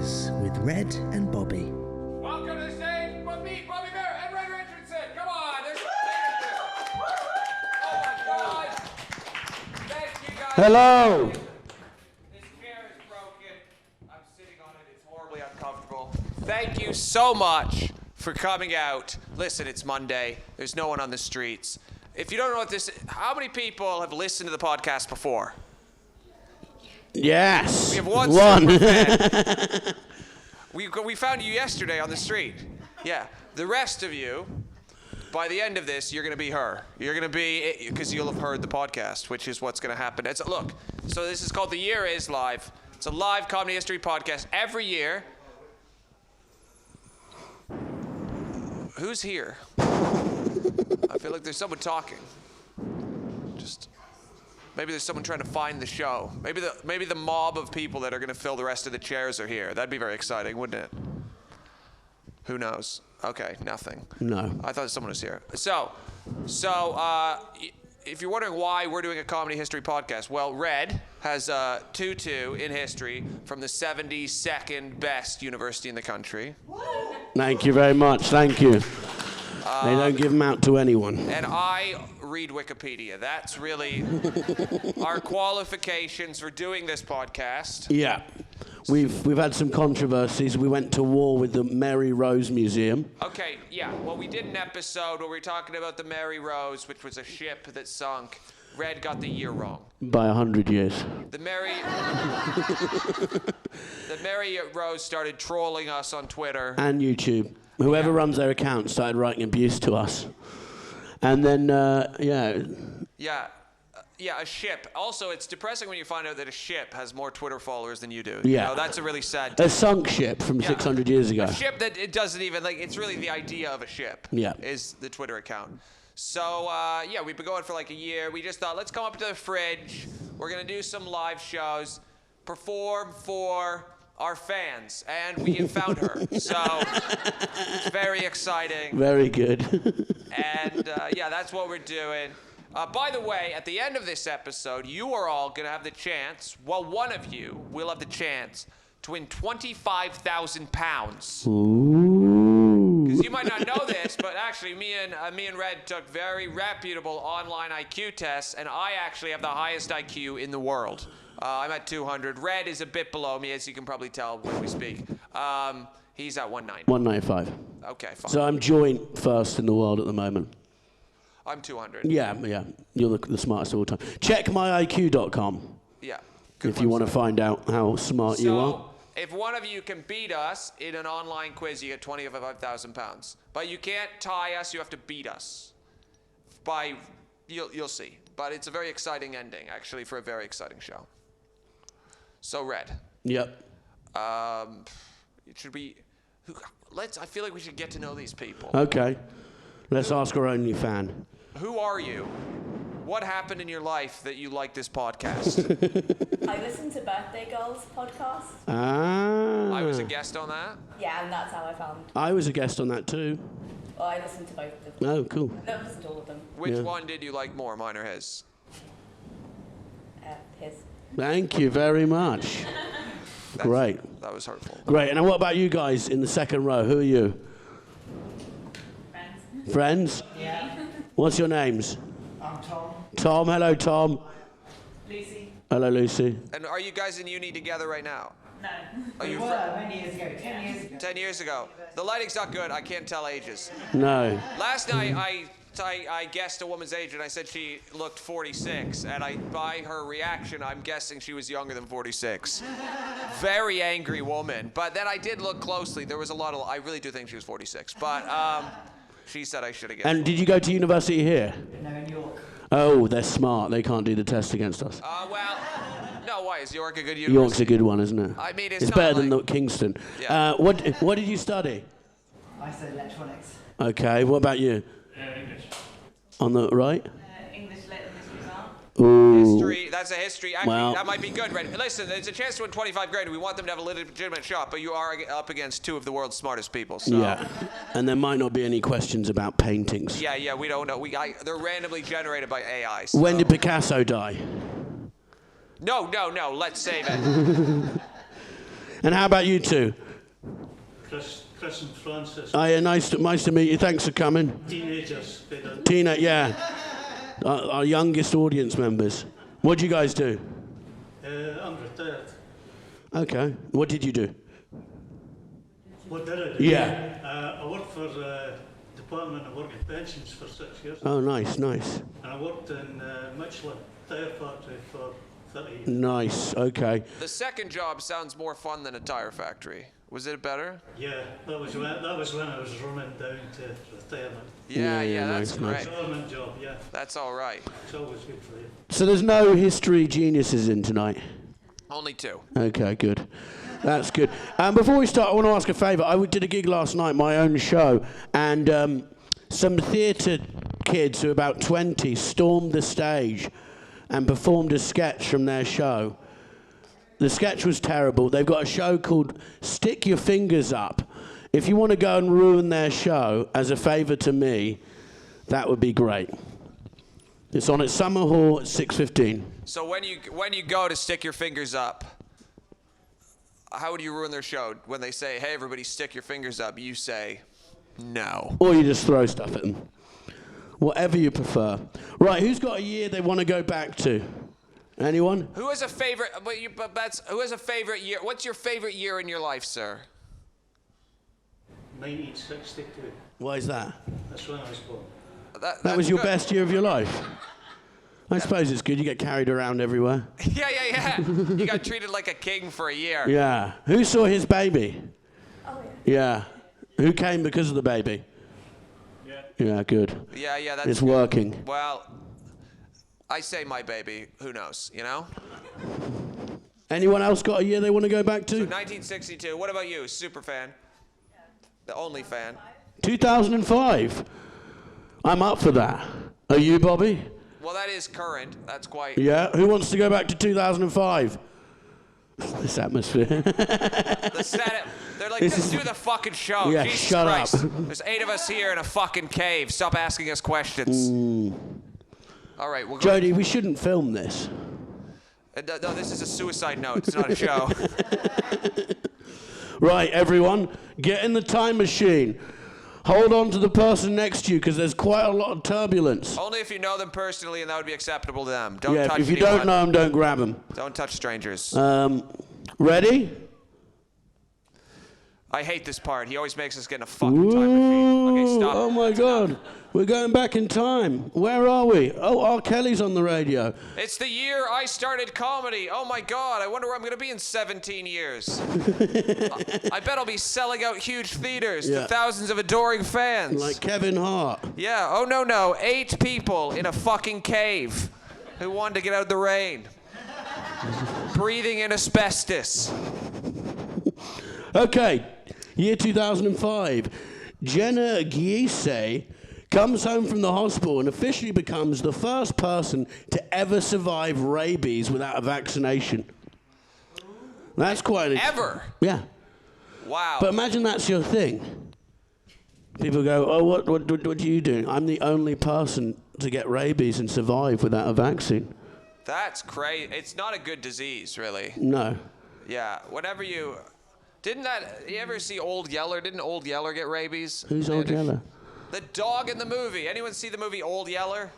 Years with Red and Bobby. Welcome to the stage, Bobby Mair, and Red Richardson. Come on, there's oh my God! Thank you guys. Hello. This chair is broken. I'm sitting on it. It's horribly uncomfortable. Thank you so much for coming out. Listen, it's Monday. There's no one on the streets. If you don't know what this is, how many people have listened to the podcast before? Yes. We have one. Fan. We found you yesterday on the street. Yeah. The rest of you, by the end of this, you're going to be her. You're going to be, because you'll have heard the podcast, which is what's going to happen. Look, so this is called The Year Is Live. It's a live comedy history podcast. Every year. Who's here? I feel like there's someone talking. Maybe there's someone trying to find the show. Maybe the mob of people that are going to fill the rest of the chairs are here. That'd be very exciting, wouldn't it? Who knows? Okay, nothing. No. I thought someone was here. So, if you're wondering why we're doing a comedy history podcast, well, Red has 2-2 in history from the 72nd best university in the country. Thank you very much. Thank you. They don't give them out to anyone. And I read Wikipedia. That's really our qualifications for doing this podcast. Yeah. We've had some controversies. We went to war with the Mary Rose Museum. Okay, yeah. Well, we did an episode where we were talking about the Mary Rose, which was a ship that sunk. Red got the year wrong. By 100 years. The Mary Rose started trolling us on Twitter. And YouTube. Whoever runs their account started writing abuse to us. And then, Yeah, a ship. Also, it's depressing when you find out that a ship has more Twitter followers than you do. Yeah. You know, that's a really sad A sunk ship from 600 years ago. A ship that it doesn't even, it's really the idea of a ship. Yeah. Is the Twitter account. So, we've been going for like a year. We just thought, let's come up to the fridge. We're going to do some live shows, perform for our fans, and we have found her. So, it's very exciting. Very good. And, that's what we're doing. By the way, at the end of this episode, you are all going to have the chance, one of you will have the chance to win £25,000. Ooh. Because you might not know this, but actually me and Red took very reputable online IQ tests, and I actually have the highest IQ in the world. I'm at 200. Red is a bit below me, as you can probably tell when we speak. He's at 190. 195. Okay, fine. So I'm joint first in the world at the moment. I'm 200. Yeah. You're the smartest of all time. Check myiq.com. Yeah. If you want to find out how smart you are. If one of you can beat us in an online quiz, you get £25,000. But you can't tie us, you have to beat us. You'll see. But it's a very exciting ending, actually, for a very exciting show. So, Red. Yep. I feel like we should get to know these people. Okay. Let's ask our only fan. Who are you? What happened in your life that you like this podcast? I listen to Birthday Girls podcast. Ah. I was a guest on that. Yeah, and that's how I found. I was a guest on that too. Well, I listened to both of them. Oh, cool. I don't listen to all of them. Which one did you like more, mine or his? His. Thank you very much. Great. That was hurtful. Great. And what about you guys in the second row? Who are you? Friends. Friends? Yeah. What's your names? I'm Tom. Tom. Hello, Tom. Lucy. Hello, Lucy. And are you guys in uni together right now? No. Are you We were many years ago, 10 years ago. 10 years ago. The lighting's not good. I can't tell ages. No. Last night, I guessed a woman's age, and I said she looked 46. And by her reaction, I'm guessing she was younger than 46. Very angry woman. But then I did look closely. There was I really do think she was 46. But she said I should have guessed. And did you go to university here? No, in York. Oh, they're smart. They can't do the test against us. No, why? Is York a good university? York's a good one, isn't it? I mean, it's better than the Kingston. Yeah. What did you study? I said electronics. Okay, what about you? English. On the right? English lit and history art. Ooh. History, that's a history. Actually, Well- that might be good, right? Listen, there's a chance to win 25 grand. We want them to have a legitimate shot, but you are up against two of the world's smartest people. So. Yeah. And there might not be any questions about paintings. Yeah, we don't know. They're randomly generated by AI. So. When did Picasso die? No, let's save it. And how about you two? Chris and Francis. Oh, yeah, nice to meet you. Thanks for coming. Teenagers. Yeah. Our youngest audience members. What do you guys do? I'm retired. Okay. What did you do? What did I do? Yeah. I worked for Department of Work and Pensions for 6 years. Oh, nice. And I worked in Michelin Tire Factory for 30 years. Nice. Okay. The second job sounds more fun than a tire factory. Was it better? Yeah, that was when I was running down to retirement. Yeah, that's nice. great. Government job, yeah. That's all right. It's always good for you. So there's no history geniuses in tonight? Only 2. Okay, good. That's good. Before we start, I want to ask a favour. I did a gig last night, my own show, and some theatre kids who are about 20 stormed the stage and performed a sketch from their show. The sketch was terrible. They've got a show called Stick Your Fingers Up. If you want to go and ruin their show as a favour to me, that would be great. It's on at Summer Hall at 6:15. So when you go to stick your fingers up, how would you ruin their show? When they say, "Hey, everybody, stick your fingers up," you say, "No." Or you just throw stuff at them. Whatever you prefer. Right, who's got a year they want to go back to? Anyone? Who has a favorite? Who has a favorite year? What's your favorite year in your life, sir? 1962. Why is that? That's when I was born. That was your good. best year of your life? I suppose it's good. You get carried around everywhere. Yeah. You got treated like a king for a year. Yeah. Who saw his baby? Oh, yeah. Yeah. Who came because of the baby? Yeah. Yeah, good. Yeah. That's It's good. working. Well, I say my baby. Who knows? You know. Anyone else got a year they want to go back to? 1962. What about you? Super fan. The only fan. 2005. I'm up for that. Are you, Bobby? Well, that is current. That's quite. Yeah. Who wants to go back to 2005? This atmosphere. They're like, This just is- do the fucking show. Yeah, Jesus shut up. Christ. There's 8 of us here in a fucking cave. Stop asking us questions. All right, we'll go. Jody, we shouldn't film this. No, this is a suicide note. It's not a show. Right, everyone, get in the time machine. Hold on to the person next to you because there's quite a lot of turbulence. Only if you know them personally, and that would be acceptable to them. Don't Yeah, touch if you anyone. don't know them, don't grab them. Don't touch strangers. Ready? I hate this part. He always makes us get in a fucking time machine. Okay, stop. Oh my God, we're going back in time. Where are we? Oh, R. Kelly's on the radio. It's the year I started comedy. Oh my God, I wonder where I'm going to be in 17 years. I bet I'll be selling out huge theaters Yeah. to thousands of adoring fans. Like Kevin Hart. Yeah, oh no, 8 people in a fucking cave who wanted to get out of the rain. Breathing in asbestos. Okay, year 2005. Jenna Giese comes home from the hospital and officially becomes the first person to ever survive rabies without a vaccination. That's quite an... Ever? Yeah. Wow. But imagine that's your thing. People go, oh, what are you doing? I'm the only person to get rabies and survive without a vaccine. That's crazy. It's not a good disease, really. No. Yeah, whenever you... you ever see Old Yeller? Didn't Old Yeller get rabies? Who's Old Yeller? The dog in the movie. Anyone see the movie Old Yeller?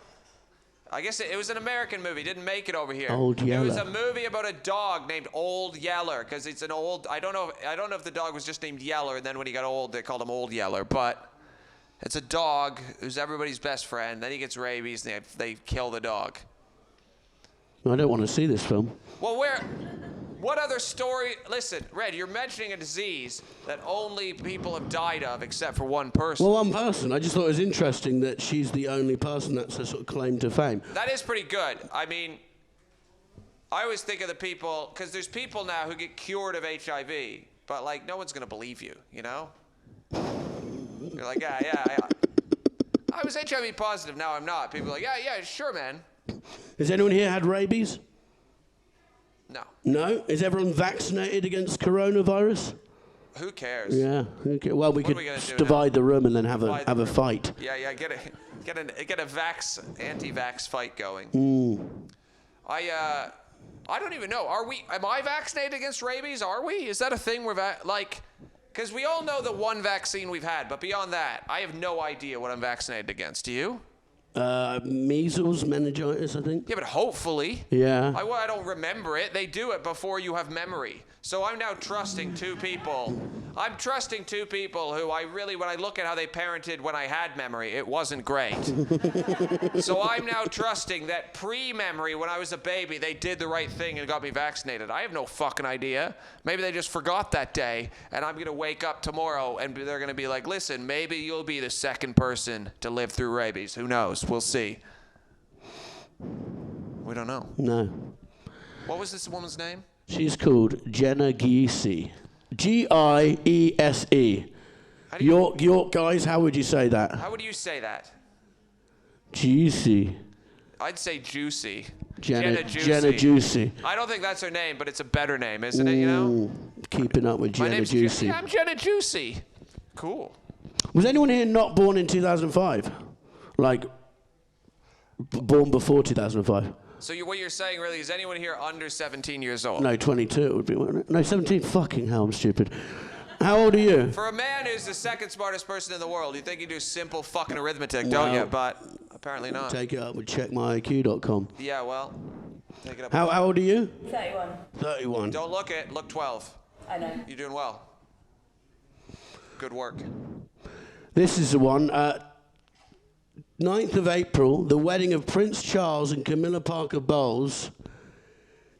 I guess it was an American movie. Didn't make it over here. Old It was Yeller. a movie about a dog named Old Yeller because it's an old. I don't know if the dog was just named Yeller and then when he got old they called him Old Yeller. But it's a dog who's everybody's best friend. Then he gets rabies and they kill the dog. I don't want to see this film. Well, what other story? Listen, Red, you're mentioning a disease that only people have died of except for one person. Well, one person. I just thought it was interesting that she's the only person that's a sort of claim to fame. That is pretty good. I mean, I always think of the people, because there's people now who get cured of HIV, but like no one's going to believe you, you know? You're like, yeah. I was HIV positive, now I'm not. People are like, yeah, sure, man. Has anyone here had rabies? No. No? Is everyone vaccinated against coronavirus? Who cares? Yeah. Okay. Well, we What could are we gonna just do divide the room and then have Divide the a room. fight. Yeah, get a anti-vax fight going. I I don't even know. Am I vaccinated against rabies? Are we? Is that a thing because we all know the one vaccine we've had, but beyond that, I have no idea what I'm vaccinated against. Do you? Measles, meningitis, I think. Yeah, but hopefully. Yeah. I don't remember it. They do it before you have memory. So I'm now trusting two people. I'm trusting two people who when I look at how they parented when I had memory, it wasn't great. So I'm now trusting that pre-memory, when I was a baby, they did the right thing and got me vaccinated. I have no fucking idea. Maybe they just forgot that day, and I'm going to wake up tomorrow, and they're going to be like, listen, maybe you'll be the second person to live through rabies. Who knows? We'll see. We don't know. No. What was this woman's name? She's called Jenna Giese. Giese. York guys, how would you say that? How would you say that? Giese. I'd say Juicy. Jenna Juicy. I don't think that's her name, but it's a better name, isn't it, you know? Keeping up with Jenna Juicy. I'm Jenna Juicy. Cool. Was anyone here not born in 2005? Like, born before 2005? So what you're saying really is anyone here under 17 years old? No, 22 it would be, wouldn't it? No, 17. Fucking hell, I'm stupid. How old are you? For a man who's the second smartest person in the world, you think you do simple fucking arithmetic, don't you? But apparently not. Take it up with checkmyiq.com. Yeah, well, take it up. How old are you? 31. 31. Don't look it. Look 12. I know. You're doing well. Good work. This is the one. 9th of April, the wedding of Prince Charles and Camilla Parker Bowles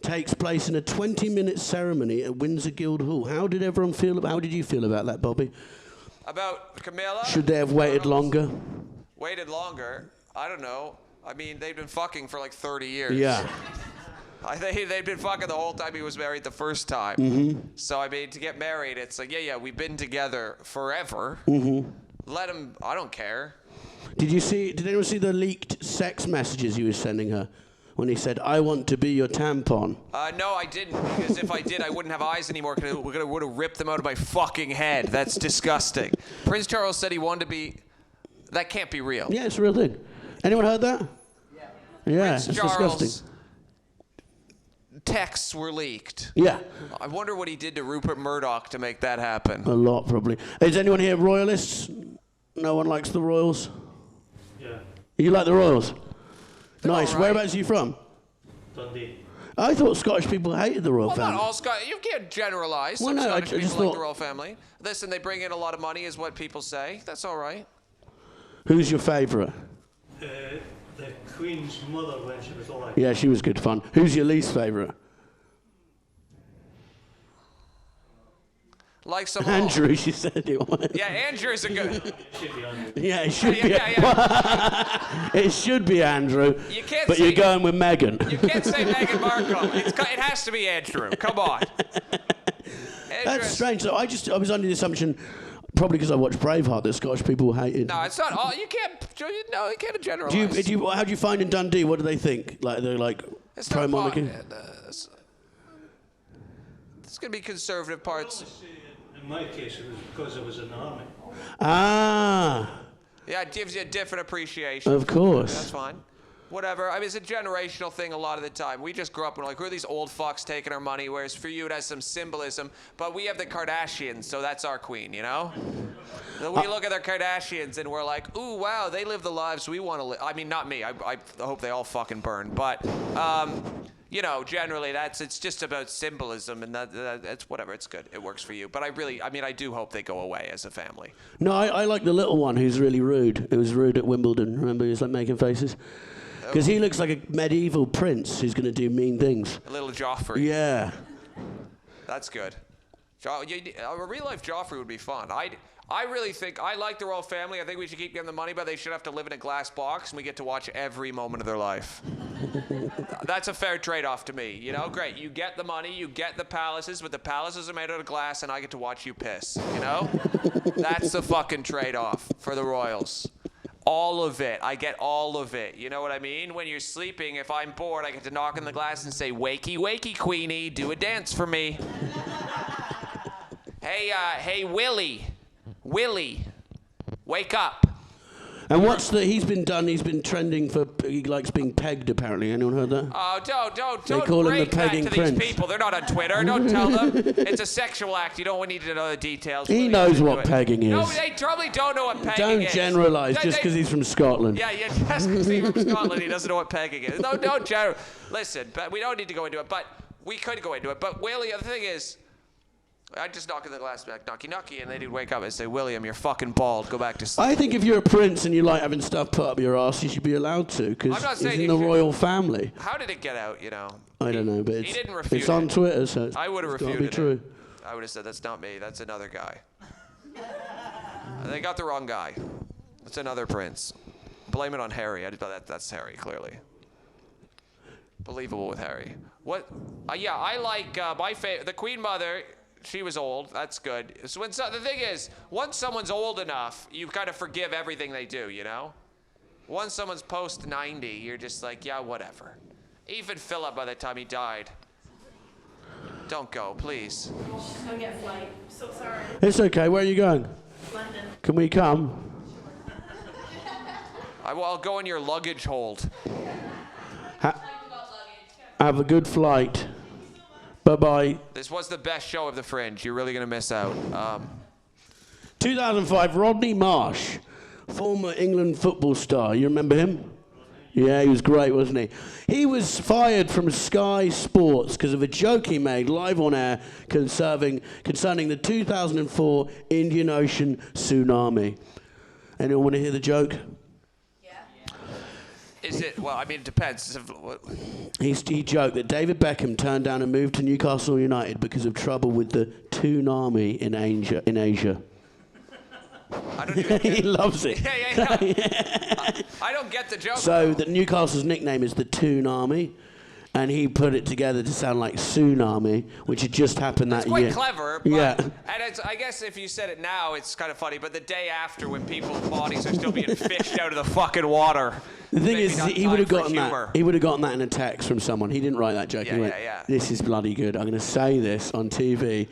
takes place in a 20-minute ceremony at Windsor Guildhall. How did everyone feel? How did you feel about that, Bobby? About Camilla? Should they have waited longer? Waited longer? I don't know. I mean, they've been fucking for like 30 years. Yeah. I think they've been fucking the whole time he was married the first time. Mm-hmm. So, I mean, to get married, it's like, yeah, we've been together forever. Mm-hmm. Let him, I don't care. Did anyone see the leaked sex messages he was sending her when he said, I want to be your tampon? No, I didn't, because if I did, I wouldn't have eyes anymore, because we would have ripped them out of my fucking head. That's disgusting. Prince Charles said he wanted to be... That can't be real. Yeah, it's a real thing. Anyone heard that? Yeah, Prince it's Charles' disgusting. Texts were leaked. Yeah. I wonder what he did to Rupert Murdoch to make that happen. A lot, probably. Is anyone here royalists? No one likes the royals? Yeah. You like the royals? They're Nice. all right. Whereabouts are you from? Dundee. I thought Scottish people hated the royal Well, family. not all Scottish. You can't generalize. Well, Some no, I Scottish just people thought- like the royal family. Listen, they bring in a lot of money, is what people say. That's all right. Who's your favourite? The Queen's mother when she was alive. Yeah, she was good fun. Who's your least favourite? Like some Andrew, she said it was. Yeah, Andrew's a good. It should be Andrew. Yeah, it should be. Yeah. It should be Andrew. You can't but say- you're going with Meghan. You can't say Meghan Markle. It has to be Andrew. Come on. That's strange. So I was under the assumption, probably because I watched Braveheart, that Scottish people hated. No, it's not all. You can't generalize. How do you find in Dundee? What do they think? Like they're like It's pro not monarchy. It's going to be conservative parts. In my case, it was because I was in the army. Ah, Yeah, it gives you a different appreciation. of course. That's fine. Whatever. I mean, it's a generational thing a lot of the time. We just grew up and we're like, who are these old fucks taking our money? Whereas for you, it has some symbolism. But we have the Kardashians, so that's our queen, you know? So we look at their Kardashians and we're like, ooh, wow, they live the lives we want to live. I mean, not me. I hope they all fucking burn. But, you know, generally, it's just about symbolism, and that's whatever. It's good. It works for you. But I do hope they go away as a family. No, I like the little one who's really rude. Who was rude at Wimbledon. Remember, he was like making faces. Because he looks like a medieval prince who's going to do mean things. A little Joffrey. Yeah. That's good. A real-life Joffrey would be fun. I really think, I like the royal family. I think we should keep giving them money, but they should have to live in a glass box, and we get to watch every moment of their life. That's a fair trade-off to me. You know, great. You get the money, you get the palaces, but the palaces are made out of glass, and I get to watch you piss. You know? That's the fucking trade-off for the royals. All of it. I get all of it. You know what I mean? When you're sleeping, if I'm bored, I get to knock on the glass and say, wakey, wakey, Queenie, do a dance for me. Hey, Willie, wake up. And what's the? He's been trending for. He likes being pegged. Apparently, anyone heard that? Oh, don't They call him the break that pegging to prince. these people. They're not on Twitter. Don't tell them. It's a sexual act. You don't need to know the details. He Really knows into what it. pegging is. No, they probably don't know what pegging Don't is. generalise just because he's from Scotland. Yeah, just because he's from Scotland, he doesn't know what pegging is. No, don't general. Listen, but we don't need to go into it. But we could go into it. But Willie, the thing is, I'd just knock on the glass back, knocky, and they'd wake up and say, William, you're fucking bald. Go back to sleep. I think if you're a prince and you like having stuff put up your ass, you should be allowed to, because he's in the royal family. How did it get out, you know? I don't know, but he didn't refute it's on it. Twitter, so I would have it's got to refuted be true. it. I would have said, that's not me. That's another guy. They got the wrong guy. It's another prince. Blame it on Harry. That's Harry, clearly. Believable with Harry. What? Yeah, I like my favorite. The Queen Mother. She was old. That's good. So the thing is, once someone's old enough, you kind of forgive everything they do, you know? Once someone's post 90, you're just like, yeah, whatever. Even Philip, by the time he died. Don't go, please. I'll get a flight. So sorry. It's okay. Where are you going? London. Can we come? I'll go in your luggage hold. Have a good flight. Bye-bye. This was the best show of the Fringe. You're really going to miss out. 2005, Rodney Marsh, former England football star. You remember him? Yeah, he was great, wasn't he? He was fired from Sky Sports because of a joke he made live on air concerning the 2004 Indian Ocean tsunami. Anyone want to hear the joke? Is it? Well, I mean, it depends. He joked that David Beckham turned down a move to Newcastle United because of trouble with the tsunami in Asia. I don't even He loves it. Yeah. I don't get the joke. So that Newcastle's nickname is the Toonami, and he put it together to sound like tsunami, which had just happened that It's year. quite clever. But, Yeah. And I guess if you said it now, it's kind of funny. But the day after, when people's bodies are still being fished out of the fucking water. The thing maybe is, not he would have time for gotten humor. that. He would have gotten that in a text from someone. He didn't write that joke. He went, yeah. "This is bloody good. I'm going to say this on TV,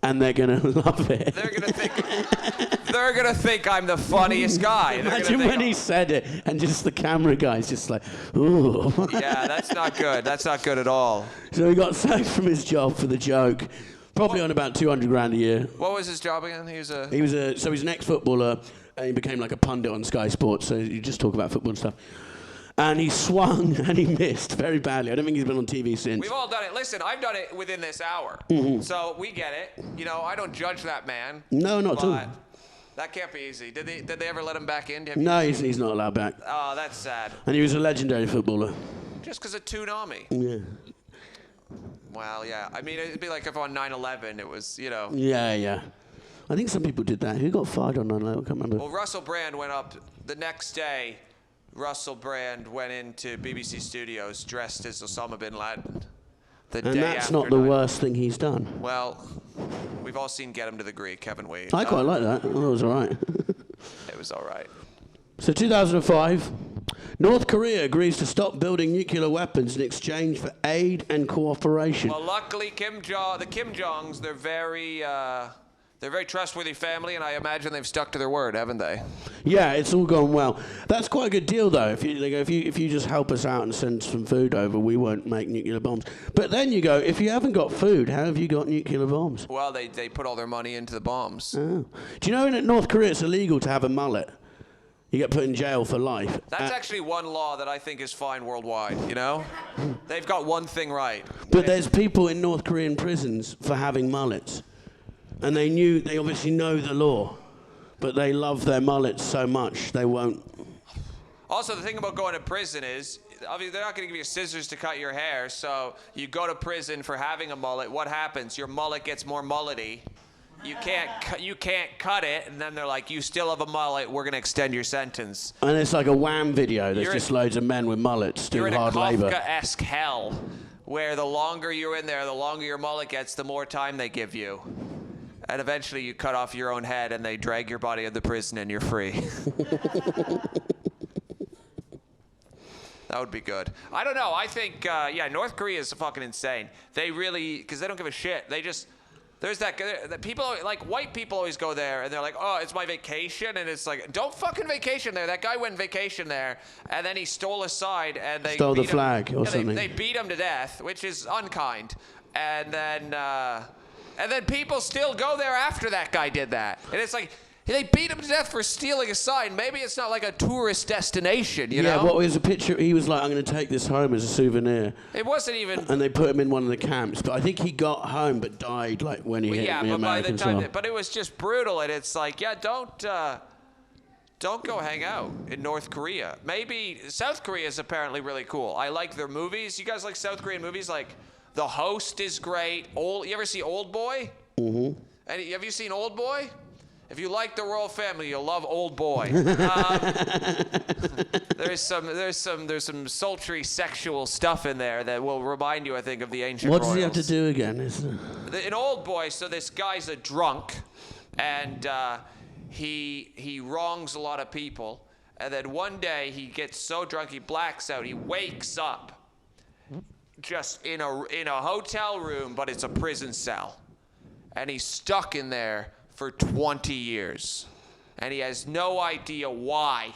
and they're going to love it." They're gonna think I'm the funniest guy. Imagine when he said it, and just the camera guy's just like, "Ooh." Yeah, that's not good. That's not good at all. So he got sacked from his job for the joke. Probably on about 200 grand a year. What was his job again? He's an ex-footballer, and he became like a pundit on Sky Sports. So you just talk about football and stuff. And he swung and he missed very badly. I don't think he's been on TV since. We've all done it. Listen, I've done it within this hour. Mm-hmm. So we get it. You know, I don't judge that man. No, not at all. But that can't be easy. Did they ever let him back in? No, he's not allowed back. Oh, that's sad. And he was a legendary footballer. Just because of tsunami. Yeah. Well, yeah. I mean, it'd be like if on 9/11 it was, you know. Yeah. I think some people did that. Who got fired on 9/11? I can't remember. Well, Russell Brand went up the next day. Russell Brand went into BBC Studios dressed as Osama bin Laden. And that's not the worst thing he's done. Well, we've all seen Get Him to the Greek, haven't we? I quite like that. I thought it was all right. It was all right. So 2005, North Korea agrees to stop building nuclear weapons in exchange for aid and cooperation. Well, luckily, the Kim Jongs, they're very trustworthy family, and I imagine they've stuck to their word, haven't they? Yeah, it's all gone well. That's quite a good deal, though. If you just help us out and send some food over, we won't make nuclear bombs. But then you go, if you haven't got food, how have you got nuclear bombs? Well, they put all their money into the bombs. Oh. Do you know in North Korea it's illegal to have a mullet? You get put in jail for life. That's actually one law that I think is fine worldwide, you know? They've got one thing right. But there's people in North Korean prisons for having mullets. And they obviously know the law, but they love their mullets so much they won't. Also, the thing about going to prison is, obviously, they're not going to give you scissors to cut your hair, so you go to prison for having a mullet. What happens? Your mullet gets more mullety. You can't cut it, and then they're like, you still have a mullet, we're going to extend your sentence. And it's like a Wham video. There's just loads of men with mullets doing hard labor. You're in a Kafka-esque hell, where the longer you're in there, the longer your mullet gets, the more time they give you. And eventually you cut off your own head and they drag your body out of the prison and you're free. That would be good. I don't know. I think, North Korea is fucking insane. They really, because they don't give a shit. There's that people, like white people always go there and they're like, oh, it's my vacation. And it's like, don't fucking vacation there. That guy went vacation there and then he stole a side and they Stole the beat flag him. or Yeah, something. They beat him to death, which is unkind. And then people still go there after that guy did that. And it's like, they beat him to death for stealing a sign. Maybe it's not like a tourist destination, you know? Yeah, what was a picture? He was like, I'm going to take this home as a souvenir. It wasn't even... And they put him in one of the camps. But I think he got home but died like when he hit the but by the American time... soil. But it was just brutal, and it's like, yeah, don't go hang out in North Korea. Maybe... South Korea is apparently really cool. I like their movies. You guys like South Korean movies? Like, The Host is great. You ever see Old Boy? Mm-hmm. Have you seen Old Boy? If you like the royal family, you'll love Old Boy. There's some sultry sexual stuff in there that will remind you, I think, of the ancient What royals. does he have to do again? In Old Boy, so this guy's a drunk, and he wrongs a lot of people, and then one day he gets so drunk he blacks out. He wakes up just in a hotel room, but it's a prison cell, and he's stuck in there for 20 years, and he has no idea why.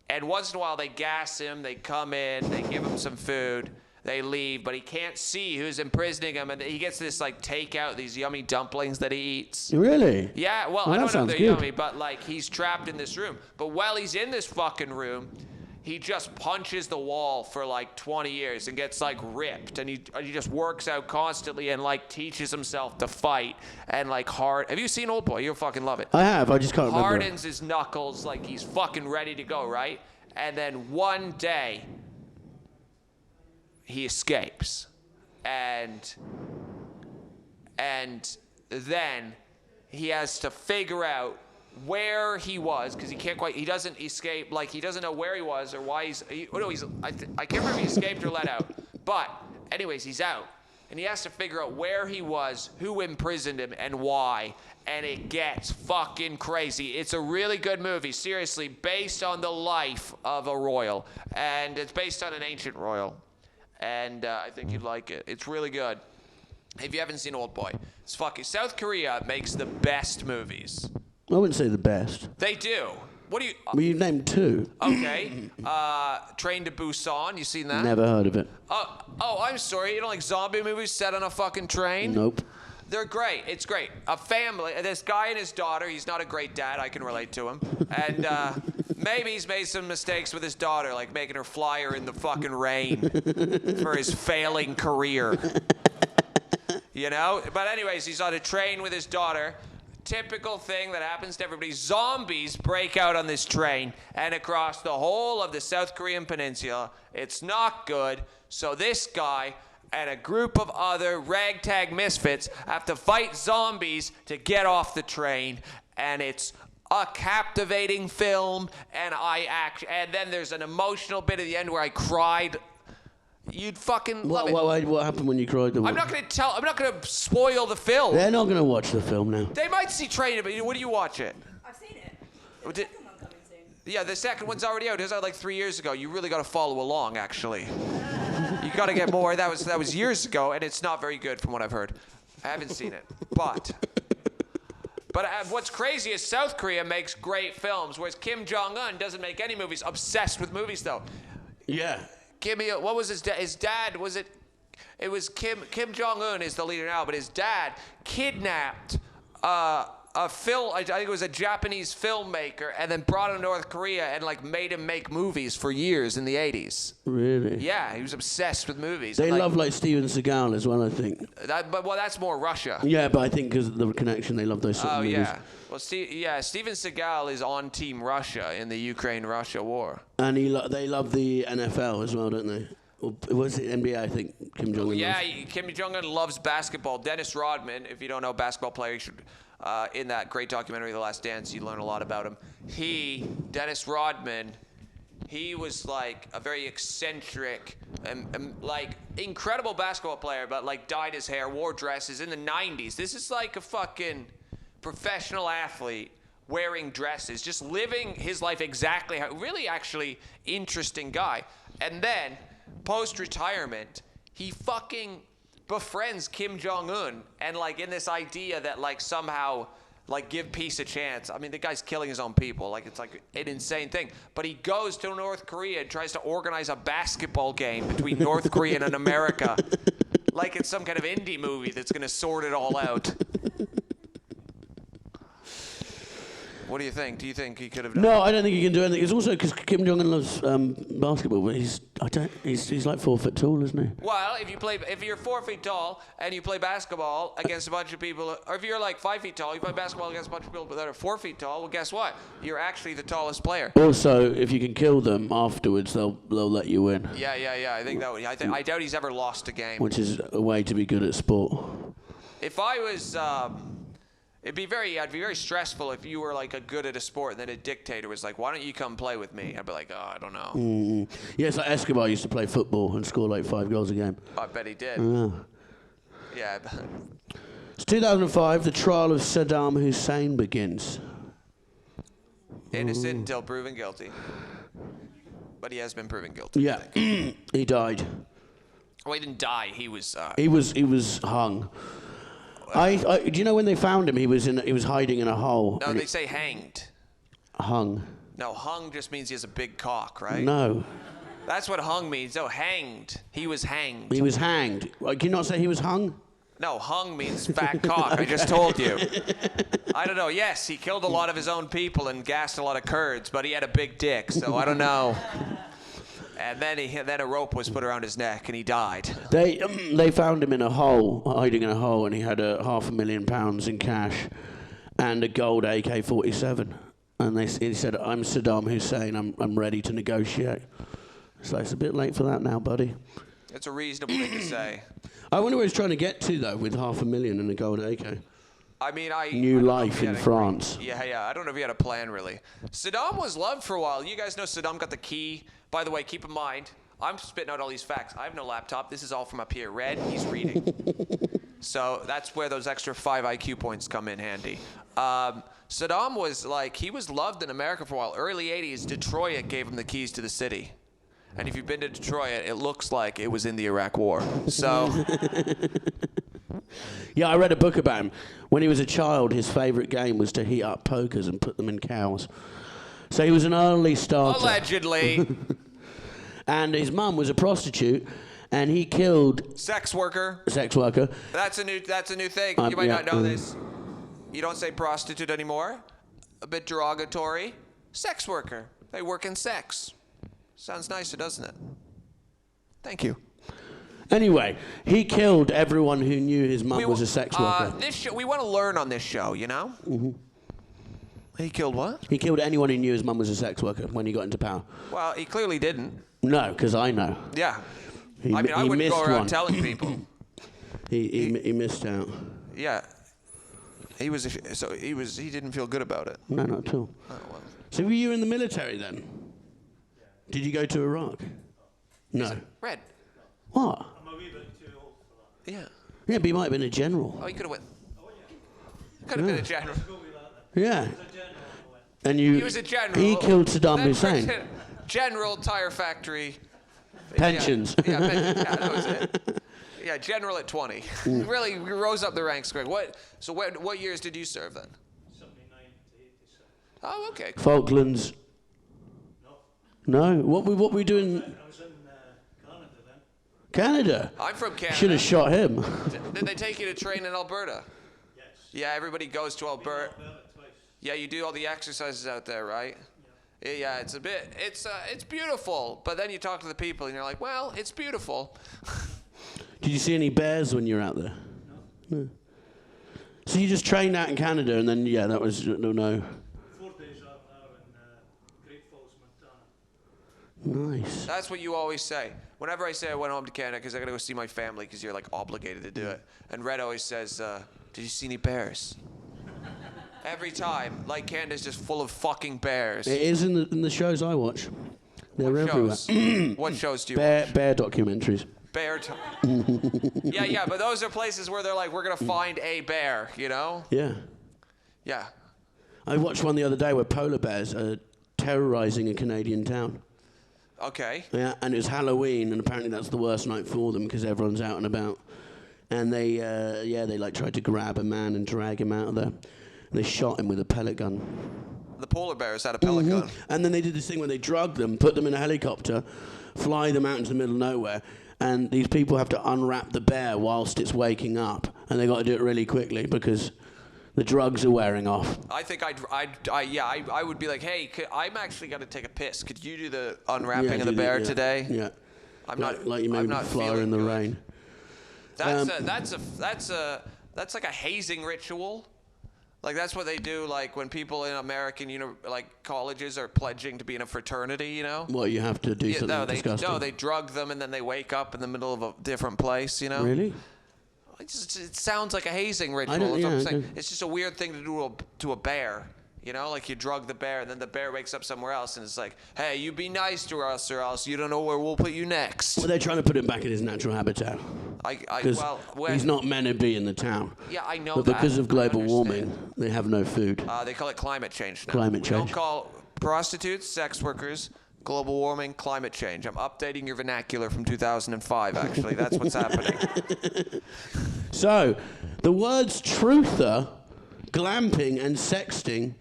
And once in a while they gas him, they come in, they give him some food, they leave, but he can't see who's imprisoning him, and he gets this like takeout, these yummy dumplings that he eats. Really? Yeah, well, Oh, I that don't know if sounds they're good. yummy, but like he's trapped in this room. But while he's in this fucking room, he just punches the wall for like 20 years and gets like ripped, and he just works out constantly and like teaches himself to fight and like Have you seen Old Boy? You'll fucking love it. I have. I just can't remember. Hardens his knuckles like he's fucking ready to go, right? And then one day he escapes, and then he has to figure out where he was, because he doesn't escape, like he doesn't know where he was or why I can't remember if he escaped or let out, but anyways, he's out, and he has to figure out where he was, who imprisoned him, and why, and it gets fucking crazy. It's a really good movie, seriously, based on the life of a royal, and it's based on an ancient royal, and I think you'd like it. It's really good. If you haven't seen Old Boy, it's fucking... South Korea makes the best movies. I wouldn't say the best. They do. What do you... Well, you've named two. Okay. Train to Busan. You seen that? Never heard of it. Oh, I'm sorry. You don't like zombie movies set on a fucking train? Nope. They're great. It's great. A family. This guy and his daughter. He's not a great dad. I can relate to him. And maybe he's made some mistakes with his daughter, like making her fly her in the fucking rain for his failing career. You know? But anyways, he's on a train with his daughter. Typical thing that happens to everybody. Zombies break out on this train and across the whole of the South Korean peninsula. It's not good. So this guy and a group of other ragtag misfits have to fight zombies to get off the train. And it's a captivating film. And and then there's an emotional bit at the end where I cried. You'd fucking love it. What happened when you cried? I'm not gonna spoil the film. They're not going to watch the film now. They might see Train, but when do you watch it? I've seen it. Oh, There's a second one coming soon. Yeah, the second one's already out. It was out like 3 years ago. You really got to follow along, actually. You got to get more. That was years ago, and it's not very good from what I've heard. I haven't seen it, but what's crazy is South Korea makes great films, whereas Kim Jong-un doesn't make any movies. Obsessed with movies, though. Yeah. What was his dad? His dad, was it? It was Kim Jong-un is the leader now, but his dad kidnapped I think it was a Japanese filmmaker, and then brought him to North Korea and like made him make movies for years in the 80s. Really? Yeah, he was obsessed with movies. They and, love like Steven Seagal as well, I think. But that's more Russia. Yeah, but I think because of the connection, they love those sort of movies. Yeah. Well, Steven Seagal is on Team Russia in the Ukraine-Russia war. And they love the NFL as well, don't they? Or was it NBA, I think, Kim Jong-un Yeah, loves. Kim Jong-un loves basketball. Dennis Rodman, if you don't know basketball player, you should, in that great documentary, The Last Dance, you learn a lot about him. Dennis Rodman, he was like a very eccentric and like incredible basketball player, but like dyed his hair, wore dresses in the 90s. This is like a fucking professional athlete wearing dresses, just living his life exactly how, really actually interesting guy. And then post-retirement, he fucking befriends Kim Jong-un and like in this idea that like somehow like give peace a chance. I mean, the guy's killing his own people. Like it's like an insane thing. But he goes to North Korea and tries to organize a basketball game between North Korea and America. Like it's some kind of indie movie that's going to sort it all out. What do you think? Do you think he could have done No, I don't think he can do anything. It's also because Kim Jong-un loves basketball, but he's like 4 foot tall, isn't he? Well, if you're 4 feet tall and you play basketball against a bunch of people, or if you're like 5 feet tall, you play basketball against a bunch of people that are 4 feet tall, well, guess what? You're actually the tallest player. Also, if you can kill them afterwards, they'll let you win. Yeah. I think that would. I doubt he's ever lost a game. Which is a way to be good at sport. If I was, I'd be very stressful if you were like good at a sport and then a dictator was like, why don't you come play with me? I'd be like, oh, I don't know. Yeah, it's like Escobar used to play football and score like 5 goals a game. I bet he did. Yeah. It's 2005, the trial of Saddam Hussein begins. Innocent until proven guilty. But he has been proven guilty. Yeah, he died. Well, he didn't die. He was. He was hung. Do you know when they found him? He was hiding in a hole. No, they say hanged. Hung. No, hung just means he has a big cock, right? No. That's what hung means. No, hanged. He was hanged. He was hanged. Can you not say he was hung? No, hung means fat cock. I just told you. I don't know. Yes, he killed a lot of his own people and gassed a lot of Kurds, but he had a big dick, so I don't know. And then a rope was put around his neck, and he died. They found him in a hole, hiding in a hole, and he had £500,000 in cash and a gold AK-47. And he said, "I'm Saddam Hussein. I'm ready to negotiate." So it's a bit late for that now, buddy. It's a reasonable thing to say. I wonder where he's trying to get to though, with $500,000 and a gold AK. I mean, New life in France. Yeah. I don't know if he had a plan, really. Saddam was loved for a while. You guys know Saddam got the key. By the way, keep in mind, I'm spitting out all these facts. I have no laptop. This is all from up here. Red, he's reading. So that's where those extra 5 IQ points come in handy. Saddam was he was loved in America for a while. Early 80s, Detroit gave him the keys to the city. And if you've been to Detroit, it looks like it was in the Iraq War. So... Yeah, I read a book about him. When he was a child, his favourite game was to heat up pokers and put them in cows. So he was an early starter. Allegedly. And his mum was a prostitute, and he killed... Sex worker. That's a new thing. You might not know this. You don't say prostitute anymore. A bit derogatory. Sex worker. They work in sex. Sounds nicer, doesn't it? Thank you. Anyway, he killed everyone who knew his mum was a sex worker. We want to learn on this show, you know? Mm-hmm. He killed what? He killed anyone who knew his mum was a sex worker when he got into power. Well, he clearly didn't. No, because I know. Yeah. I wouldn't go around telling people. he missed out. Yeah. He didn't feel good about it. No, not at all. Oh, well. So were you in the military then? Did you go to Iraq? No. Red. What? I'm a wee bit too old for that. Yeah. Yeah, but he might have been a general. Oh, he could have went. Could have been a general. Yeah. And He was a general. He killed Saddam Hussein. General tire factory. Pensions. Yeah, that was it. Yeah, general at 20. Really, we rose up the ranks quick. What years did you serve then? 79 to 87. Oh, okay. Falklands. No. What were we doing? I was in Canada then. Canada. I'm from Canada. Should have shot him. Did they take you to train in Alberta? Yes. Yeah, everybody goes to Alberta. Alberta twice. Yeah, you do all the exercises out there, right? Yeah, it's beautiful. But then you talk to the people and you're like, well, it's beautiful. Did you see any bears when you were out there? No. So you just trained out in Canada and then, that was, no. 4 days out now in Great Falls, Montana. Nice. That's what you always say. Whenever I say I went home to Canada because I got to go see my family because you're like obligated to do it. And Red always says, did you see any bears? Every time. Like Canada's just full of fucking bears. It is in the shows I watch. They're What everywhere. shows? What shows do you watch? Bear documentaries. Bear. Yeah, but those are places where they're like, we're going to find a bear, you know? Yeah. Yeah. I watched one the other day where polar bears are terrorizing a Canadian town. Okay. Yeah, and it was Halloween, and apparently that's the worst night for them because everyone's out and about. and they like tried to grab a man and drag him out of there. And they shot him with a pellet gun. The polar bears had a pellet gun. And then they did this thing where they drug them, put them in a helicopter, fly them out into the middle of nowhere, and these people have to unwrap the bear whilst it's waking up, and they got to do it really quickly because the drugs are wearing off. I think I would be like, hey, I'm actually going to take a piss. Could you do the unwrapping of the bear today? Yeah. I'm not like you made I'm with not the flower in the good. rain. That's like a hazing ritual. Like that's what they do. Like when people in American, like colleges are pledging to be in a fraternity. You know. What, you have to do something disgusting? No, they drug them and then they wake up in the middle of a different place. You know. Really? It sounds like a hazing ritual. don't- That's what yeah, I'm saying. okay. It's just a weird thing to do to a bear. You know, like you drug the bear, and then the bear wakes up somewhere else, and it's like, hey, you be nice to us, or else you don't know where we'll put you next. Well, they're trying to put him back in his natural habitat. Because he's not meant to be in the town. Yeah, I know But that. because of global I understand. warming, they have no food. They call it climate change now. Climate We change. don't call prostitutes, sex workers, global warming, climate change. I'm updating your vernacular from 2005, actually. That's what's happening. So, the words truther, glamping, and sexting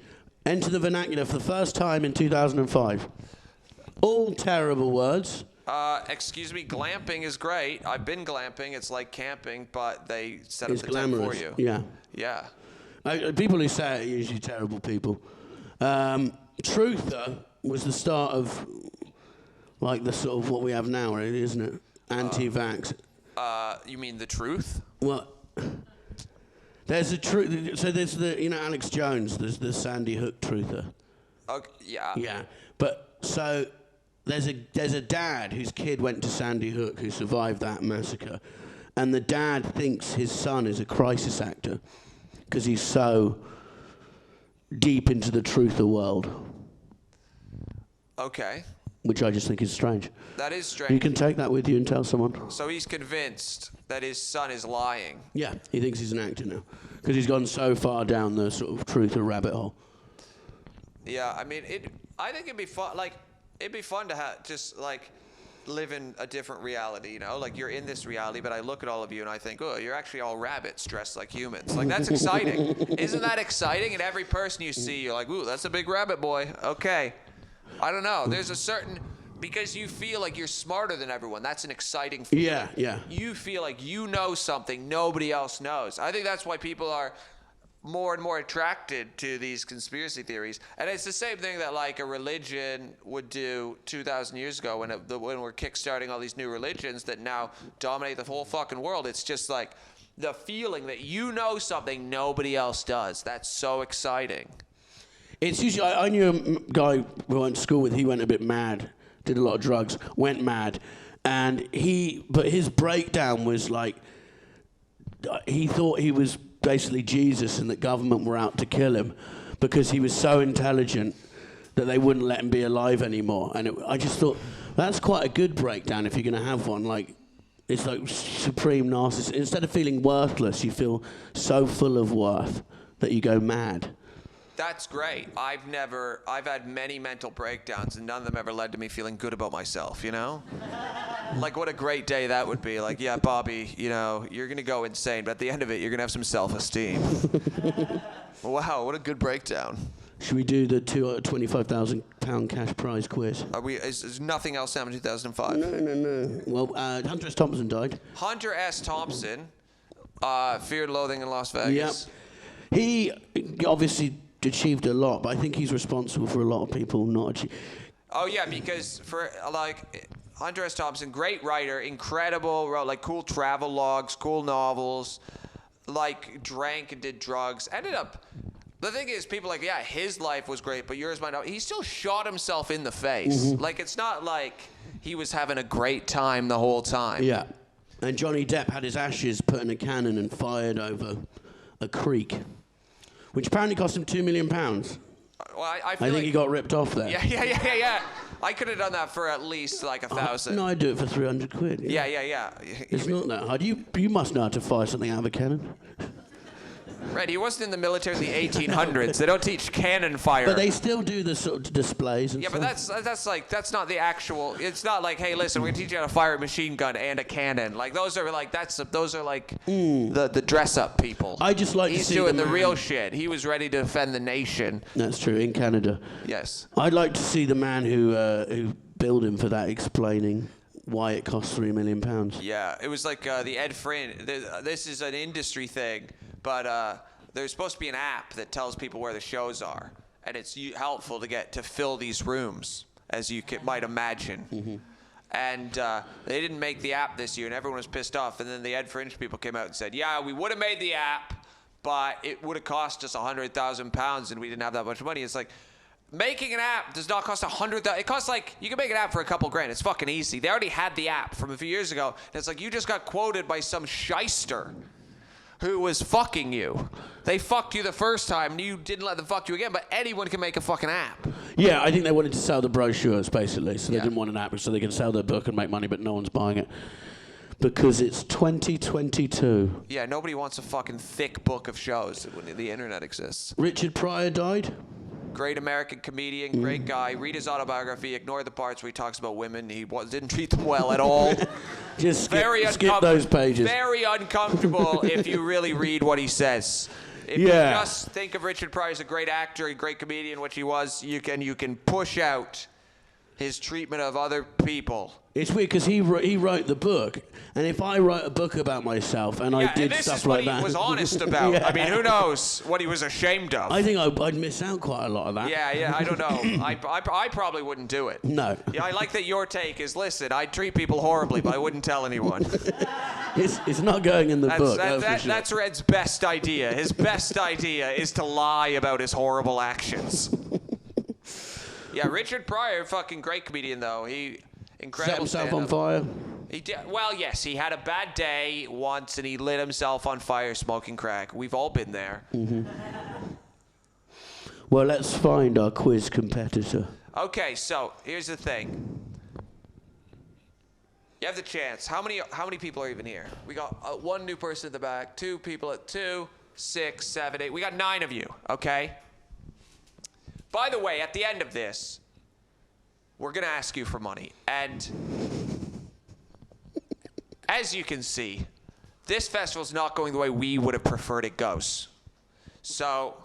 enter the vernacular for the first time in 2005. All terrible words. Excuse me, glamping is great. I've been glamping. It's like camping, but they set up It's the tent for glamorous. you. Yeah. Yeah. People who say it are usually terrible people. Truther was the start of, like, the sort of what we have now, really, isn't it? Anti-vax. You mean the truth? Well, there's a truth. So there's Alex Jones. There's the Sandy Hook truther. Okay, yeah. Yeah, but so there's a dad whose kid went to Sandy Hook who survived that massacre, and the dad thinks his son is a crisis actor because he's so deep into the truther world. Okay. Which I just think is strange. That is strange. You can take that with you and tell someone. So he's convinced that his son is lying. Yeah, he thinks he's an actor now because he's gone so far down the sort of truther rabbit hole. Yeah, I mean, I think it'd be fun. Like, it'd be fun to just like live in a different reality. You know, like you're in this reality, but I look at all of you and I think, oh, you're actually all rabbits dressed like humans. Like that's exciting. Isn't that exciting? And every person you see, you're like, ooh, that's a big rabbit boy. Okay. I don't know. There's a certain, because you feel like you're smarter than everyone. That's an exciting feeling. Yeah, yeah. You feel like you know something nobody else knows. I think that's why people are more and more attracted to these conspiracy theories. And it's the same thing that like a religion would do 2,000 years ago when we're kickstarting all these new religions that now dominate the whole fucking world. It's just like the feeling that you know something nobody else does. That's so exciting. It's usually, I knew a guy we went to school with, he went a bit mad, did a lot of drugs, went mad, but his breakdown was like, he thought he was basically Jesus and that government were out to kill him because he was so intelligent that they wouldn't let him be alive anymore. And I just thought, that's quite a good breakdown if you're going to have one. Like, it's like supreme narcissism. Instead of feeling worthless, you feel so full of worth that you go mad. That's great. I've had many mental breakdowns and none of them ever led to me feeling good about myself, you know? Like what a great day that would be. Like, yeah, Bobby, you know, you're going to go insane, but at the end of it, you're going to have some self-esteem. Wow, what a good breakdown. Should we do the £25,000 cash prize quiz? Is nothing else happened in 2005? No. Well, Hunter S. Thompson died. Hunter S. Thompson, Fear and Loathing in Las Vegas. Yep. He obviously achieved a lot, but I think he's responsible for a lot of people not achieving. Oh yeah, because for like Hunter S. Thompson, great writer, incredible, wrote like cool travel logs, cool novels, like drank and did drugs. Ended up, the thing is, people are like, yeah, his life was great, but yours might not. He still shot himself in the face. Mm-hmm. Like it's not like he was having a great time the whole time. Yeah. And Johnny Depp had his ashes put in a cannon and fired over a creek, which apparently cost him £2 million. Well, I think like he got ripped off there. Yeah. I could have done that for at least like 1,000. No, I'd do it for £300. Yeah. It's not that hard. You must know how to fire something out of a cannon. Right, he wasn't in the military in the 1800s. They don't teach cannon fire. But they still do the sort of displays and Yeah, stuff. but that's not the actual. It's not like, hey, listen, we're gonna teach you how to fire a machine gun and a cannon. Like those are like the dress up people. I just like to He's see doing the the man. real shit. He was ready to defend the nation. That's true, in Canada. Yes. I'd like to see the man who billed him for that explaining why it cost £3 million. Yeah, it was like the Ed Fringe. This is an industry thing, but there's supposed to be an app that tells people where the shows are, and it's helpful to fill these rooms, as you might imagine. Mm-hmm. And they didn't make the app this year, and everyone was pissed off. And then the Ed Fringe people came out and said, "Yeah, we would have made the app, but it would have cost us £100,000, and we didn't have that much money." It's like, making an app does not cost $100,000. It costs like, you can make an app for a couple grand. It's fucking easy. They already had the app from a few years ago. And it's like, you just got quoted by some shyster who was fucking you. They fucked you the first time and you didn't let them fuck you again, but anyone can make a fucking app. Yeah, I think they wanted to sell the brochures, basically. So they Yeah. didn't want an app so they could sell their book and make money, but no one's buying it. Because it's 2022. Yeah, nobody wants a fucking thick book of shows when the internet exists. Richard Pryor died. Great American comedian, great guy. Read his autobiography. Ignore the parts where he talks about women. He didn't treat them well at all. Just skip Skip those pages. Very uncomfortable if you really read what he says. If Yeah. you just think of Richard Pryor as a great actor, a great comedian, which he was, you can push out his treatment of other people. It's weird because he wrote the book, and if I wrote a book about myself and I did and this stuff is what like that, he was honest about. Yeah. I mean, who knows what he was ashamed of? I think I'd miss out quite a lot of that. Yeah, I don't know. I probably wouldn't do it. No. Yeah, I like that your take is, listen, I treat people horribly, but I wouldn't tell anyone. It's not going in the book. For sure. That's Red's best idea. His best idea is to lie about his horrible actions. Yeah, Richard Pryor, fucking great comedian, though. He incredible. Set himself on stand-up. fire. He did. Well, yes, he had a bad day once, and he lit himself on fire smoking crack. We've all been there. Well, let's find our quiz competitor. Okay, so here's the thing. You have the chance. How many people are even here? We got one new person at the back, 2 people at 2, 6, 7, 8. We got 9 of you, okay? By the way, at the end of this, we're going to ask you for money. And as you can see, this festival's not going the way we would have preferred it goes. So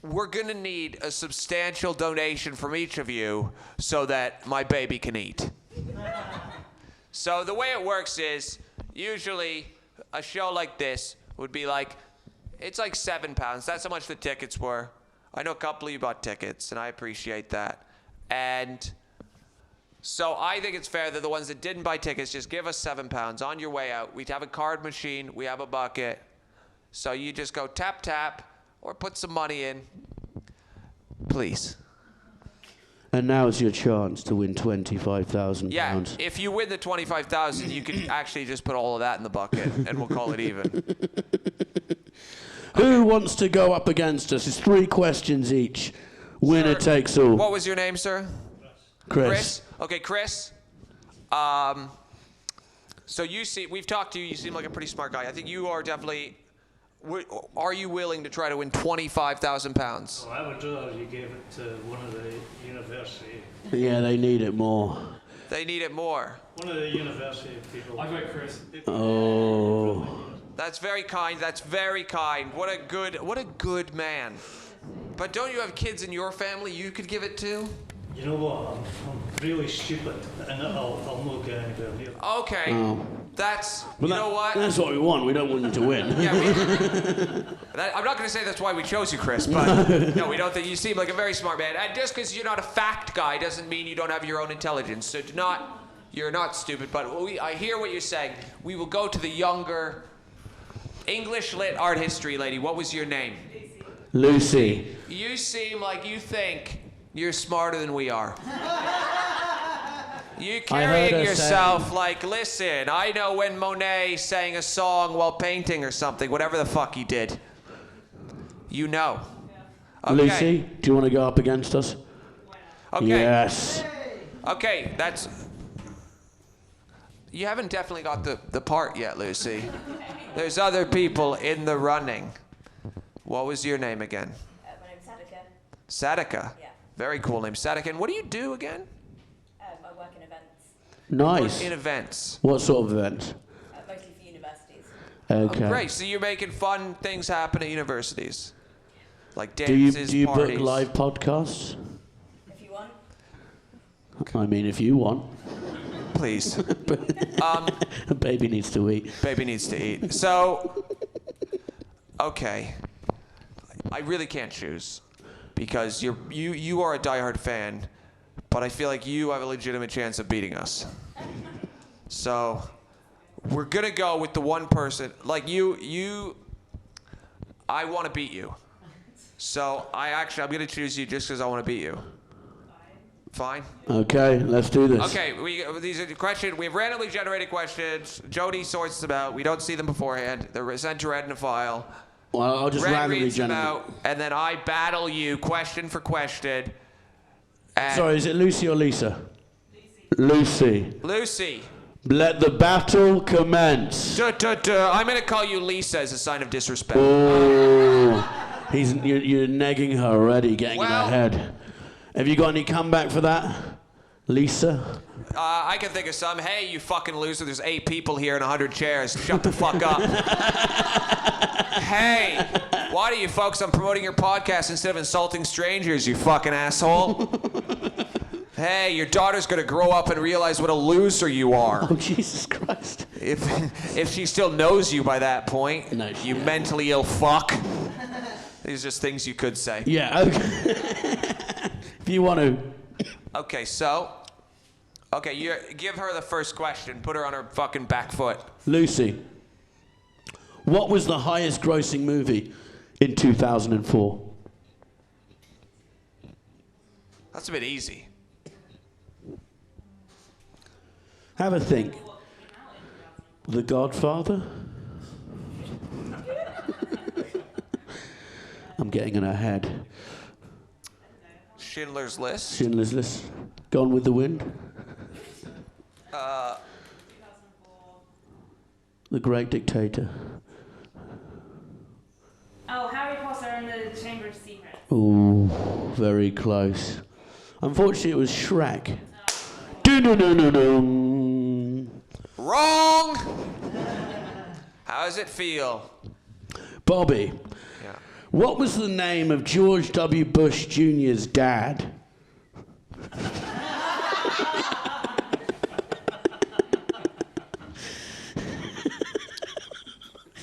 we're going to need a substantial donation from each of you so that my baby can eat. So the way it works is, usually a show like this would be like, it's like £7. That's how much the tickets were. I know a couple of you bought tickets, and I appreciate that. And so I think it's fair that the ones that didn't buy tickets just give us £7 on your way out. We have a card machine. We have a bucket. So you just go tap, tap, or put some money in. Please. And now's your chance to win £25,000. Yeah, if you win the 25,000, you can actually just put all of that in the bucket, and we'll call it even. Who wants to go up against us? It's 3 questions each. Winner Sir, takes all. What was your name, sir? Chris. Okay, Chris. So we've talked to you. You seem like a pretty smart guy. I think you are definitely. Are you willing to try to win £25,000? Well, I would rather you gave it to one of the university. Yeah, they need it more. They need it more. One of the university people. I got Chris. Oh. That's very kind. That's very kind. What a good man. But don't you have kids in your family you could give it to? You know what? I'm really stupid, and I'll not get anywhere near it. Okay. Oh. You know what? That's what we want. We don't want you to win. Yeah, I'm not going to say that's why we chose you, Chris, but no, we don't think you seem like a very smart man. And just because you're not a fact guy doesn't mean you don't have your own intelligence. So you're not stupid, but I hear what you're saying. We will go to the younger English lit art history lady. What was your name? Lucy. You seem like you think you're smarter than we are. You carrying yourself like, listen, I know when Monet sang a song while painting or something, whatever the fuck he did. You know. Okay. Lucy, do you want to go up against us? Okay. Yes. Okay, that's... You haven't definitely got the part yet, Lucy. There's other people in the running. What was your name again? My name's Sadika. Sadika. Yeah. Very cool name, Sadika. And what do you do again? I work in events, Nice. In events. What sort of events? mostly for universities. Okay. Oh, great. So you're making fun things happen at universities, like Do you dances, parties. book live podcasts? If you want. I mean, if you want. Please. Baby needs to eat. Baby needs to eat. So, okay. I really can't choose because you are a diehard fan, but I feel like you have a legitimate chance of beating us. So, we're gonna go with the one person. Like you. I want to beat you. So I'm gonna choose you just because I want to beat you. Fine. Okay, let's do this. Okay, these are the questions. We have randomly generated questions. Jody sorts them out. We don't see them beforehand. They're sent to Red in a file. Well, I'll just Red randomly reads them generate. out, and then I battle you question for question. And Sorry, is it Lucy or Lisa? Lucy. Lucy. Let the battle commence. I'm going to call you Lisa as a sign of disrespect. Oh, you're negging her already, getting in Well- her head. Have you got any comeback for that, Lisa? I can think of some. Hey, you fucking loser. There's 8 people here and 100 chairs. Shut the fuck up. Hey, why do you focus on promoting your podcast instead of insulting strangers, you fucking asshole? Hey, your daughter's gonna grow up and realize what a loser you are. Oh, Jesus Christ. If she still knows you by that point, No, she you doesn't. mentally ill fuck. These are just things you could say. Yeah, okay. If you want to. Okay, so, you give her the first question. Put her on her fucking back foot. Lucy, what was the highest grossing movie in 2004? That's a bit easy. Have a think. The Godfather? I'm getting in her head. Schindler's List. Schindler's List. Gone with the Wind? The Great Dictator. Oh, Harry Potter and the Chamber of Secrets. Ooh, very close. Unfortunately, it was Shrek. Dun-dun-dun-dun-dun. Wrong! How does it feel? Bobby, Yeah. what was the name of George W. Bush Jr.'s dad?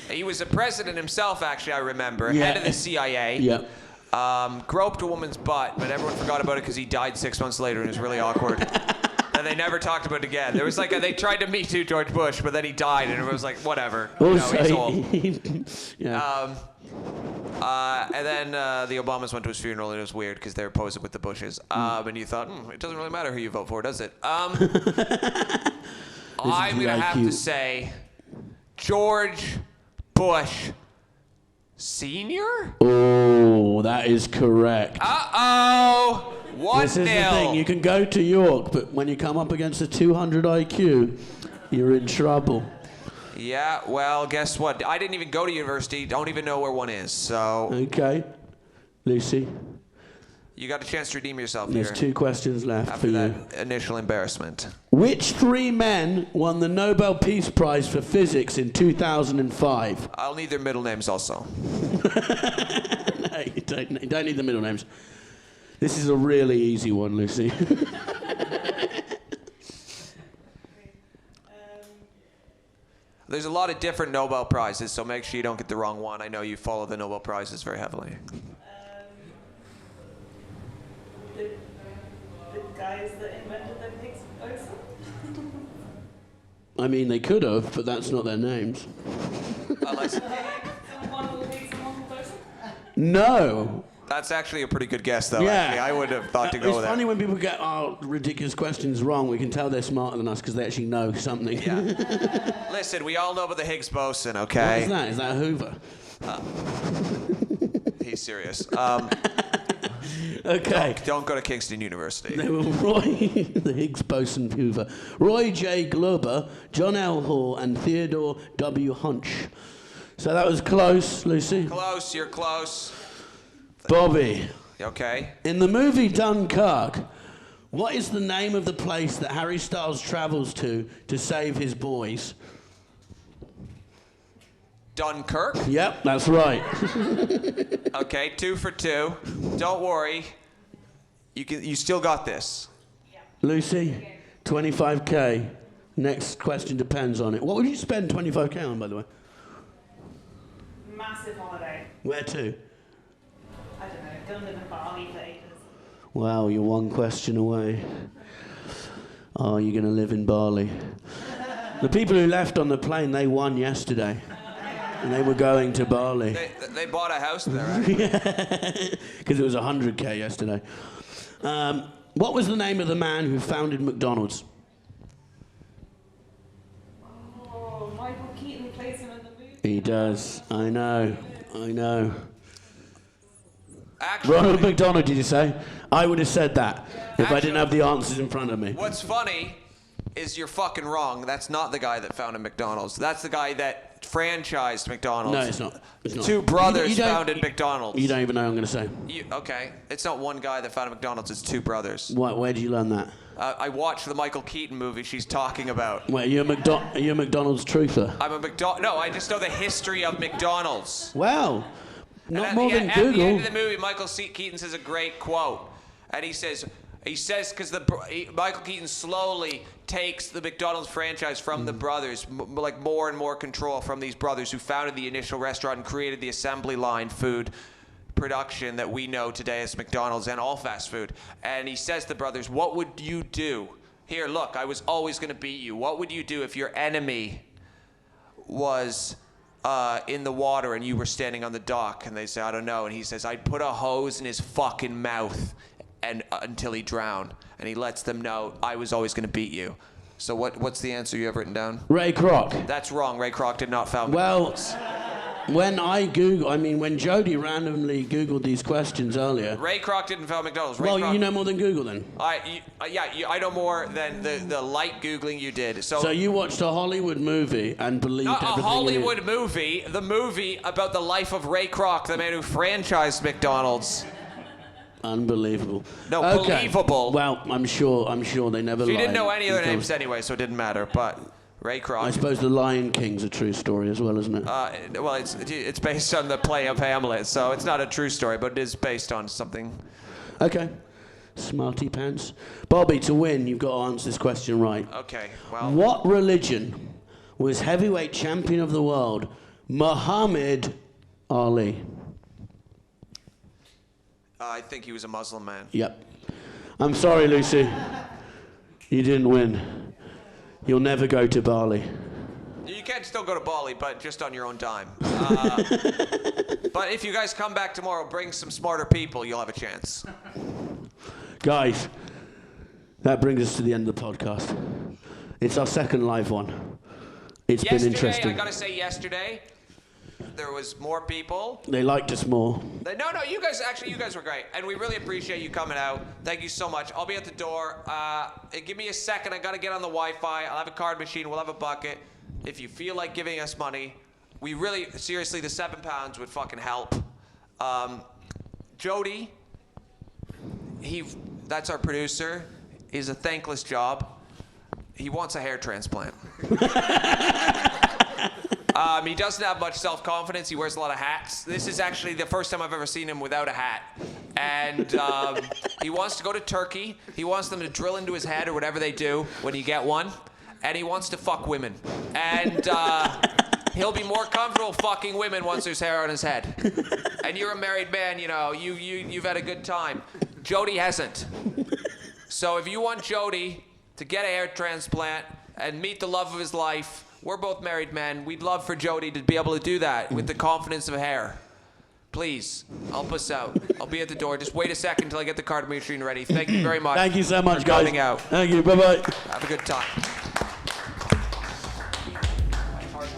He was a president himself, actually, I remember. Yeah. Head of the CIA. Yep. Groped a woman's butt, but everyone forgot about it because he died 6 months later and it was really awkward. And they never talked about it again. There was like they tried to Me Too George Bush, but then he died and it was like, whatever. Also, he's old. yeah. And then the Obamas went to his funeral and it was weird because they were posing with the Bushes. And you thought, it doesn't really matter who you vote for, does it? I'm going to have to say George Bush Senior? Oh, that is correct. Uh-oh! 1-0. This is the thing. You can go to York, but when you come up against a 200 IQ, you're in trouble. Yeah, well, guess what? I didn't even go to university. Don't even know where one is. So Okay. Lucy, you got a chance to redeem yourself there's here 2 questions left after for that you. initial embarrassment. Which 3 men won the Nobel Peace Prize for Physics in 2005? I'll need their middle names also. No, you don't need the middle names. This is a really easy one, Lucy. There's a lot of different Nobel Prizes, so make sure you don't get the wrong one. I know you follow the Nobel Prizes very heavily. The guys that invented the Higgs boson. I mean, they could have, but that's not their names. One called Higgs and one called boson. No. That's actually a pretty good guess, though. Yeah. Actually, I would have thought to go It's with funny that. when people get our ridiculous questions wrong. We can tell they're smarter than us because they actually know something. Yeah. Listen, we all know about the Higgs boson, What okay? is that? Is that Hoover? He's serious. Okay. Don't go to Kingston University. They were Roy, the Higgs boson Hoover, Roy J. Glover, John L. Hall, and Theodore W. Hunch. So that was close, Lucy. Close, you're close. Bobby. Okay. In the movie Dunkirk, what is the name of the place that Harry Styles travels to save his boys? Dunkirk? Yep, that's right. Okay, 2 for 2. Don't worry. You still got this. Lucy, 25k. Next question depends on it. What would you spend 25k on, by the way? Massive holiday. Where to? I don't know. Go live in Bali for ages. Wow, you're one question away. Are you going to live in Bali? The people who left on the plane, they won yesterday. And they were going to Bali. They bought a house there, right? Because it was 100k yesterday. What was the name of the man who founded McDonald's? Oh, Michael Keaton plays him in the movie. He does. I know. Actually, Ronald McDonald, did you say? I would have said that if I didn't have the answers in front of me. what's funny is you're fucking wrong. That's not the guy that founded McDonald's. That's the guy that franchised McDonald's. No, it's not. It's not. Two brothers You don't- founded McDonald's. You don't even know what I'm going to say. Okay, it's not one guy that founded McDonald's. It's 2 brothers. Where did you learn that? I watched the Michael Keaton movie she's talking about. Wait, are you a McDonald's truther? I'm a McDonald's. No, I just know the history of McDonald's. Well, not And more at than the end Google. of the movie, Michael Keaton says a great quote, and he says because Michael Keaton slowly takes the McDonald's franchise from the brothers, like more and more control from these brothers who founded the initial restaurant and created the assembly line food production that we know today as McDonald's and all fast food. And he says to the brothers, "What would you do? Here, look, I was always going to beat you. What would you do if your enemy was in the water and you were standing on the dock?" And they say, "I don't know." And he says, "I'd put a hose in his fucking mouth and until he drowned." And he lets them know, "I was always going to beat you." So what's the answer you have written down? Ray Kroc. That's wrong. Ray Kroc did not found Well, McDonald's. when Jody randomly Googled these questions earlier. Ray Kroc didn't found McDonald's. Well, you know more than Google then. I know more than the light Googling you did. So you watched a Hollywood movie and believed Not a everything Hollywood in it. movie, the movie about the life of Ray Kroc, the man who franchised McDonald's. Unbelievable. No, Okay. believable. Well, I'm sure they never She lied. didn't know any of their Because names anyway, so it didn't matter. But Ray Kroc. I suppose The Lion King's a true story as well, isn't it? Well, it's based on the play of Hamlet, so it's not a true story, but it is based on something. Okay. Smarty pants. Bobby, to win, you've got to answer this question right. Okay, well. What religion was heavyweight champion of the world Muhammad Ali? I think he was a Muslim man. Yep. I'm sorry, Lucy. You didn't win. You'll never go to Bali. You can still go to Bali, but just on your own dime. But if you guys come back tomorrow, bring some smarter people, you'll have a chance. Guys, that brings us to the end of the podcast. It's our second live one. It's been interesting. I gotta say, yesterday, there was more people. They liked us more. No, you guys were great, and we really appreciate you coming out. Thank you so much. I'll be at the door. Give me a second. I gotta get on the Wi-Fi. I'll have a card machine. We'll have a bucket. If you feel like giving us money, we really, seriously, the £7 would fucking help. Jody, that's our producer. Is a thankless job. He wants a hair transplant. He doesn't have much self-confidence. He wears a lot of hats. This is actually the first time I've ever seen him without a hat. And he wants to go to Turkey. He wants them to drill into his head or whatever they do when you get one. And he wants to fuck women. And he'll be more comfortable fucking women once there's hair on his head. And you're a married man, you know. You've had a good time. Jody hasn't. So if you want Jody to get a hair transplant and meet the love of his life, we're both married men. We'd love for Jody to be able to do that with the confidence of hair. Please, help us out. I'll be at the door. Just wait a second until I get the card machine ready. Thank you very much. Thank you so much, for guys. coming out. Thank you. Bye-bye. Have a good time.